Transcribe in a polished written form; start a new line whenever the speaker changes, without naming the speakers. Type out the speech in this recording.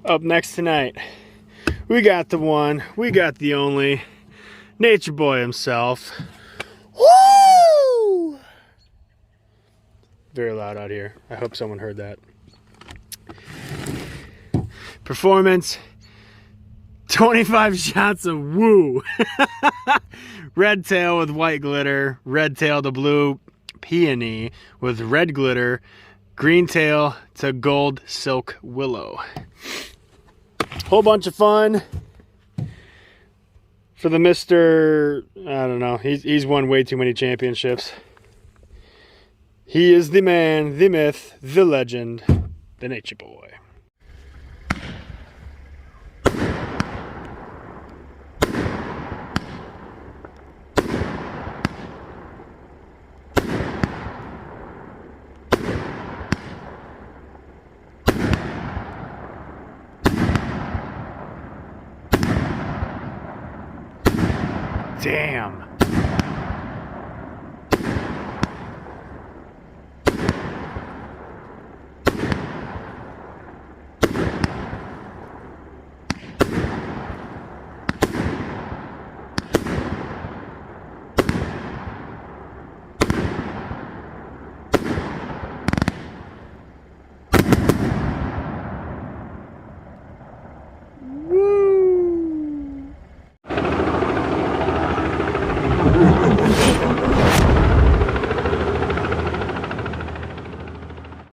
Up next tonight, we got the one, we got the only, Nature Boy himself. Woo! Very loud out here. I hope someone heard that. Performance, 25 shots of woo. Red tail with white glitter, red tail to blue peony with red glitter, green tail to gold silk willow. Whole bunch of fun for the Mr. I don't know. He's won way too many championships. He is the man, the myth, the legend, the Nature Boy. Damn.